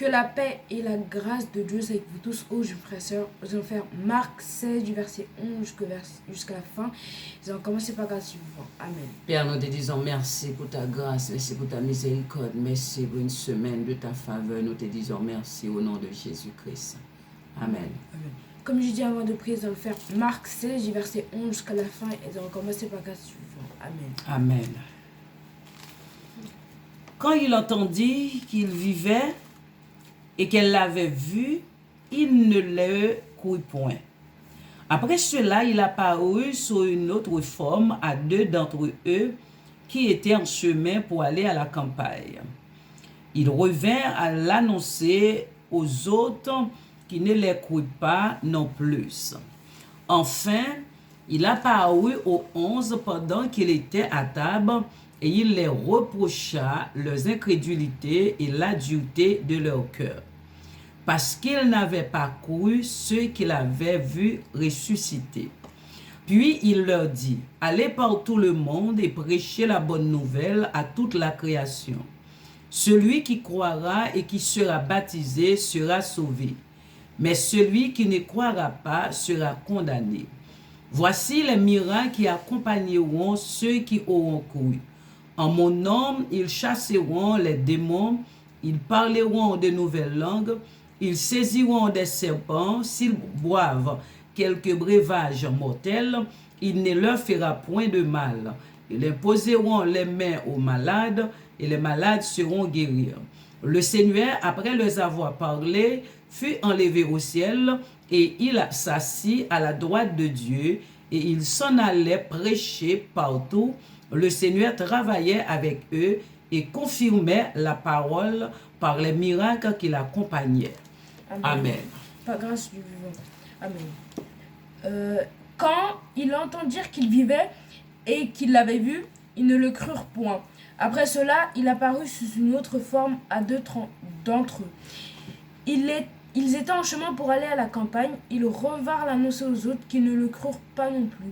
Que la paix et la grâce de Dieu soient avec vous tous, ô frères et sœurs. Nous allons faire Marc 16 du verset 11 jusqu'à la fin. Nous allons commencer par grâce suivante. Amen. Père, nous te disons merci pour ta grâce, merci pour ta miséricorde, merci pour une semaine de ta faveur. Nous te disons merci au nom de Jésus-Christ. Amen. Amen. Comme je dis avant de prier, nous allons faire Marc 16 du verset 11 jusqu'à la fin et nous allons commencer par grâce suivante. Amen. Amen. Quand il entendit qu'il vivait et qu'elle l'avait vu, il ne le crut point. Après cela, il apparut sous une autre forme à deux d'entre eux qui étaient en chemin pour aller à la campagne. Il revint à l'annoncer aux autres qui ne les crurent pas non plus. Enfin, il apparut aux 11 pendant qu'il était à table et il les reprocha leurs incrédulités et la dureté de leur cœur, parce qu'ils n'avaient pas cru ceux qu'il avait vus ressusciter. Puis il leur dit, allez par tout le monde et prêchez la bonne nouvelle à toute la création. Celui qui croira et qui sera baptisé sera sauvé, mais celui qui ne croira pas sera condamné. Voici les miracles qui accompagneront ceux qui auront cru. En mon nom, ils chasseront les démons, ils parleront de nouvelles langues, ils saisiront des serpents, s'ils boivent quelques breuvages mortels, il ne leur fera point de mal. Ils imposeront les mains aux malades, et les malades seront guéris. Le Seigneur, après leur avoir parlé, fut enlevé au ciel, et il s'assit à la droite de Dieu, et il s'en allait prêcher partout. Le Seigneur travaillait avec eux et confirmait la parole par les miracles qui l'accompagnaient. Amen. Par grâce du vivant. Amen. Quand il entend dire qu'il vivait et qu'il l'avait vu, ils ne le crurent point. Après cela, il apparut sous une autre forme à deux d'entre eux. Ils étaient en chemin pour aller à la campagne. Ils revinrent l'annoncer aux autres qui ne le crurent pas non plus.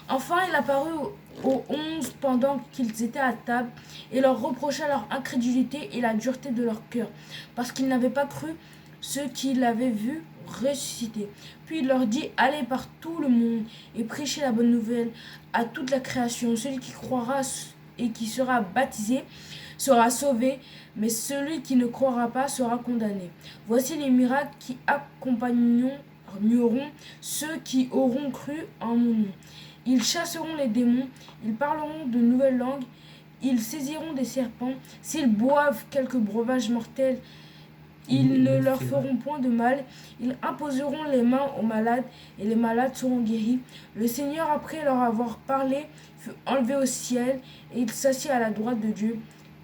Enfin, il apparut aux 11 pendant qu'ils étaient à table et leur reprocha leur incrédulité et la dureté de leur cœur, parce qu'ils n'avaient pas cru ceux qui l'avaient vu ressusciter. Puis il leur dit, allez par tout le monde et prêchez la bonne nouvelle à toute la création. Celui qui croira et qui sera baptisé sera sauvé, mais celui qui ne croira pas sera condamné. Voici les miracles qui accompagneront ceux qui auront cru en mon nom. Ils chasseront les démons, ils parleront de nouvelles langues, ils saisiront des serpents, s'ils boivent quelques breuvages mortels, ils ne leur feront point de mal, ils imposeront les mains aux malades, et les malades seront guéris. Le Seigneur, après leur avoir parlé, fut enlevé au ciel, et il s'assit à la droite de Dieu.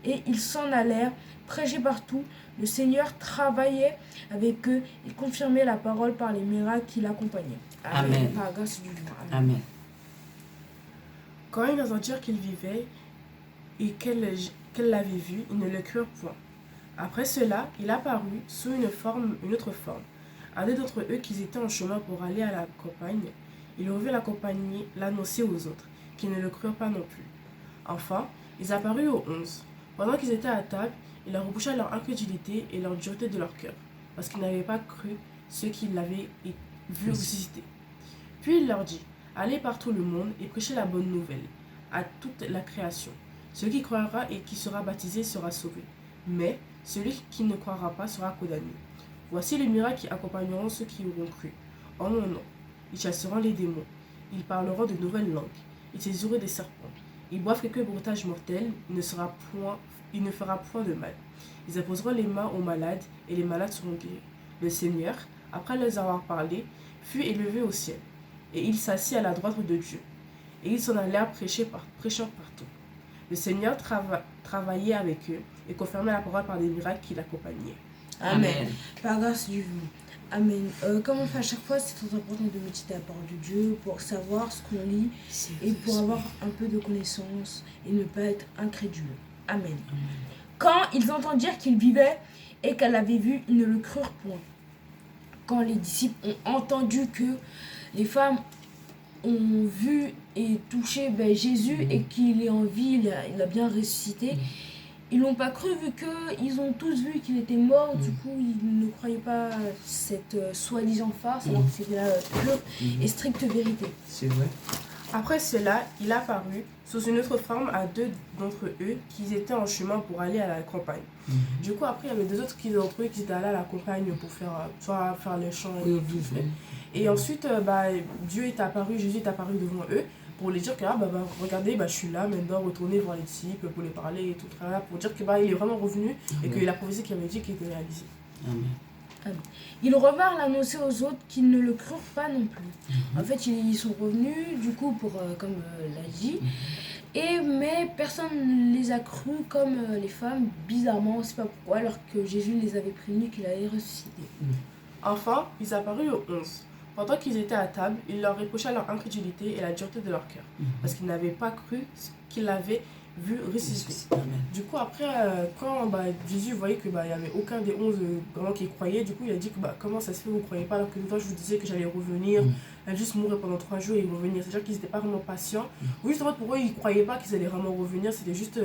Et ils s'en allèrent, prêcher partout. Le Seigneur travaillait avec eux et confirmait la parole par les miracles qui l'accompagnaient. Amen. Par grâce du Dieu. Amen. Quand ils entendirent qu'il vivait et qu'elle l'avait vu, ils ne le crurent point. Après cela, il apparut sous une autre forme, à deux d'entre eux qui étaient en chemin pour aller à la campagne. Il revint l'annoncer aux autres, qui ne le crurent pas non plus. Enfin, ils apparurent aux 11. Pendant qu'ils étaient à table, il leur reprocha leur incrédulité et leur dureté de leur cœur, parce qu'ils n'avaient pas cru ceux qui l'avaient vu ressusciter. Puis il leur dit, allez par tout le monde et prêchez la bonne nouvelle à toute la création. Celui qui croira et qui sera baptisé sera sauvé, mais celui qui ne croira pas sera condamné. Voici les miracles qui accompagneront ceux qui auront cru. En mon nom, ils chasseront les démons, ils parleront de nouvelles langues, ils saisiront des serpents. Ils boivent quelques breuvages mortels, il ne fera point de mal. Ils imposeront les mains aux malades, et les malades seront guéris. Le Seigneur, après leur avoir parlé, fut élevé au ciel, et il s'assit à la droite de Dieu. Et ils s'en allèrent prêchant partout. Le Seigneur travaillait avec eux, et confirmait la parole par des miracles qui l'accompagnaient. Amen. Par grâce du vivant. Amen. Comme on fait à chaque fois, c'est très important de méditer la parole de Dieu pour savoir ce qu'on lit et pour avoir un peu de connaissance et ne pas être incrédule. Amen. Quand ils entendirent qu'il vivait et qu'elle l'avait vu, ils ne le crurent point. Quand les disciples ont entendu que les femmes ont vu et touché Jésus et qu'il est en vie, il a bien ressuscité, ils l'ont pas cru vu qu'ils ont tous vu qu'il était mort. Du coup, ils ne croyaient pas cette soi-disant farce, alors que c'était la pure et stricte vérité. C'est vrai. Après cela, il apparut sous une autre forme à 2 d'entre eux qui étaient en chemin pour aller à la campagne. Du coup, après, il y avait 2 autres d'entre eux qui étaient allés à la campagne pour soit faire les champs et tout fait. Et ensuite, Dieu est apparu, Jésus est apparu devant eux pour les dire que regardez, je suis là maintenant, retournez voir les disciples pour les parler et tout, pour dire que il est vraiment revenu et que la prophétie qu'il avait dit qui était réalisée. Amen. Ils revinrent l'annoncer aux autres qui ne le crurent pas non plus. En fait, ils sont revenus, du coup, pour, comme l'a dit, mais personne ne les a crus comme les femmes, bizarrement, on ne sait pas pourquoi, alors que Jésus les avait prévenus qu'il allait ressusciter. Enfin, ils apparurent aux 11. Pendant qu'ils étaient à table, il leur reprocha leur incrédulité et la dureté de leur cœur, parce qu'ils n'avaient pas cru ce qu'il avait vu ressusciter. Du coup, après, quand Jésus voyait qu'il n'y avait aucun des 11 vraiment qui croyait, du coup, il a dit que comment ça se fait, vous ne croyez pas, alors que une fois je vous disais que j'allais revenir, juste mourir pendant 3 jours et revenir. C'est-à-dire qu'ils n'étaient pas vraiment patients. Ou juste en fait, pour eux, ils ne croyaient pas qu'ils allaient vraiment revenir, c'était juste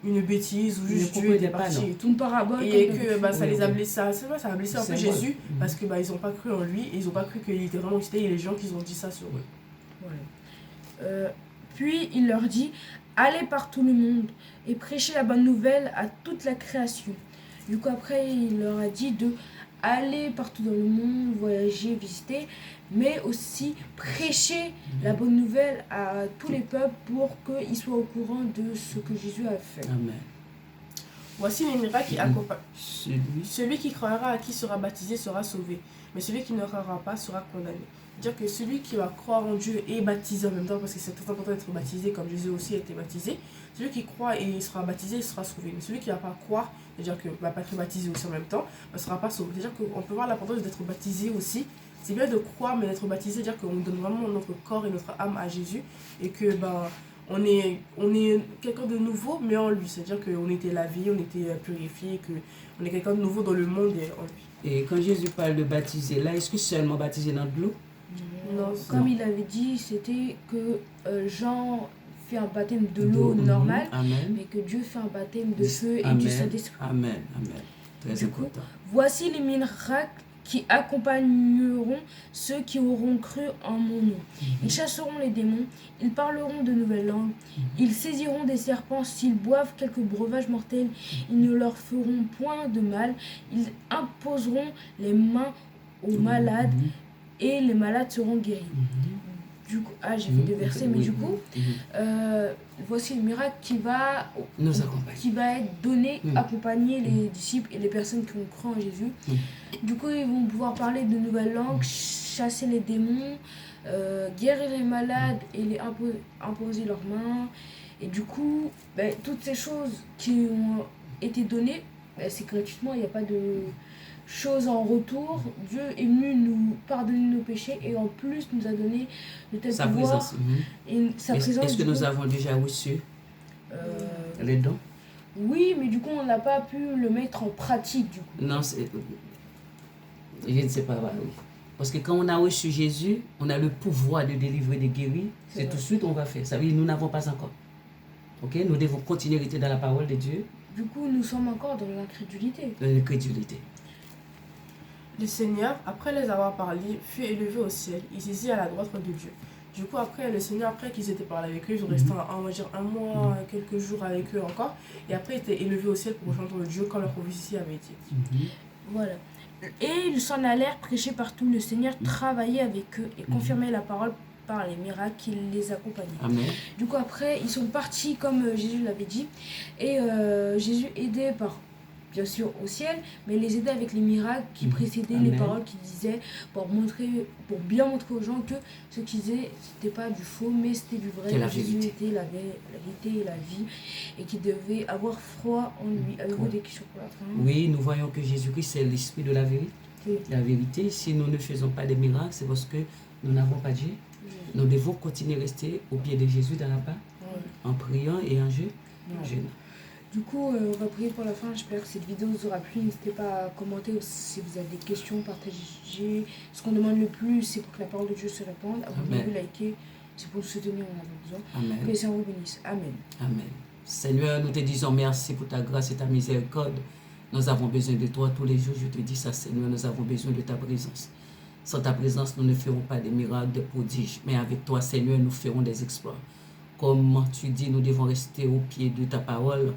une bêtise ou juste Dieu était parti et tout. Une parabole. Et que ça les a blessés, ça a blessé un peu Jésus parce que ils n'ont pas cru en lui et ils n'ont pas cru qu'il était vraiment ressuscité et les gens qui ont dit ça sur eux. Voilà. Puis il leur dit: allez par tout le monde et prêchez la bonne nouvelle à toute la création. Du coup, après, il leur a dit de aller partout dans le monde, voyager, visiter, mais aussi prêcher la bonne nouvelle à tous les peuples pour qu'ils soient au courant de ce que Jésus a fait. Amen. Voici les miracles qui accompagnent. Celui qui croira à qui sera baptisé sera sauvé, mais celui qui ne croira pas sera condamné. C'est-à-dire que celui qui va croire en Dieu et baptisé en même temps, parce que c'est très important d'être baptisé comme Jésus aussi a été baptisé, celui qui croit et sera baptisé sera sauvé. Mais celui qui ne va pas croire, c'est-à-dire que va pas être baptisé aussi en même temps, ne sera pas sauvé. C'est-à-dire qu'on peut voir l'importance d'être baptisé aussi. C'est bien de croire, mais d'être baptisé, c'est-à-dire qu'on donne vraiment notre corps et notre âme à Jésus et que on est quelqu'un de nouveau, mais en lui. C'est-à-dire qu'on était lavé, on était purifié, qu'on est quelqu'un de nouveau dans le monde et en lui. Et quand Jésus parle de baptiser, là, est-ce que seulement baptiser dans de l'eau? Non, comme il avait dit, c'était que Jean fait un baptême de l'eau normale, mais que Dieu fait un baptême de feu et du Saint-Esprit. Amen, amen. Très important. Voici les miracles qui accompagneront ceux qui auront cru en mon nom. Ils chasseront les démons, ils parleront de nouvelles langues, ils saisiront des serpents, s'ils boivent quelques breuvages mortels, ils ne leur feront point de mal, ils imposeront les mains aux malades et les malades seront guéris. Du coup, j'ai fait 2 versets, mais du coup, voici le miracle qui va être donné, accompagner les disciples et les personnes qui ont cru en Jésus. Du coup, ils vont pouvoir parler de nouvelles langues, chasser les démons, guérir les malades et les imposer leurs mains. Et du coup, toutes ces choses qui ont été données, c'est gratuitement, il n'y a pas de chose en retour. Dieu est venu nous pardonner nos péchés et en plus nous a donné de tels pouvoirs et sa présence. Est-ce que nous avons déjà reçu les dons? Oui, mais du coup on n'a pas pu le mettre en pratique du coup. Non, je ne sais pas. Oui. Parce que quand on a reçu Jésus, on a le pouvoir de délivrer, de guérir. C'est tout de suite on va faire. Ça veut dire nous n'avons pas encore. Ok, nous devons continuer à rester dans la parole de Dieu. Du coup, nous sommes encore dans l'incrédulité. Dans l'incrédulité. Le Seigneur, après les avoir parlé, fut élevé au ciel. Il s'assit à la droite de Dieu. Du coup, après, le Seigneur, après qu'ils étaient parlé avec eux, ils ont resté un mois, quelques jours avec eux encore. Et après, ils étaient élevés au ciel pour rejoindre Dieu quand leur prophétie avait été dite. Voilà. Et ils s'en allèrent prêcher partout. Le Seigneur travaillait avec eux et confirmait la parole par les miracles qui les accompagnaient. Amen. Du coup, après, ils sont partis comme Jésus l'avait dit. Et Jésus aidait bien sûr au ciel, mais les aider avec les miracles qui précédaient les paroles qu'il disait pour bien montrer aux gens que ce qu'ils disaient, c'était pas du faux, mais c'était du vrai. Que Jésus était la vérité et la vie, et qu'ils devaient avoir foi en lui. Avez-vous des questions pour la fin? Oui, nous voyons que Jésus-Christ, c'est l'esprit de la vérité. La vérité, si nous ne faisons pas des miracles, c'est parce que nous n'avons pas Dieu. Nous devons continuer à rester au pied de Jésus dans la paix, en priant et en jeûnant. Du coup, on va prier pour la fin. J'espère que cette vidéo vous aura plu. N'hésitez pas à commenter si vous avez des questions, partagez. Ce qu'on demande le plus, c'est pour que la parole de Dieu se répande. Abonnez-vous, likez. C'est pour nous soutenir, on en a besoin. Amen. Que le Seigneur vous bénisse. Amen. Amen. Seigneur, nous te disons merci pour ta grâce et ta miséricorde. Nous avons besoin de toi tous les jours. Je te dis ça, Seigneur, nous avons besoin de ta présence. Sans ta présence, nous ne ferons pas des miracles, des prodiges. Mais avec toi, Seigneur, nous ferons des exploits. Comme tu dis, nous devons rester au pied de ta parole.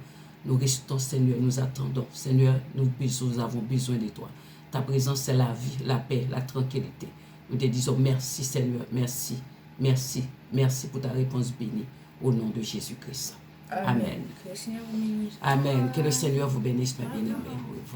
Nous restons, Seigneur, nous attendons. Seigneur, nous avons besoin de toi. Ta présence, c'est la vie, la paix, la tranquillité. Nous te disons merci, Seigneur, merci, merci, merci pour ta réponse bénie. Au nom de Jésus-Christ. Amen. Que le Seigneur vous bénisse. Amen. Que le Seigneur vous bénisse, ma bien-aimée.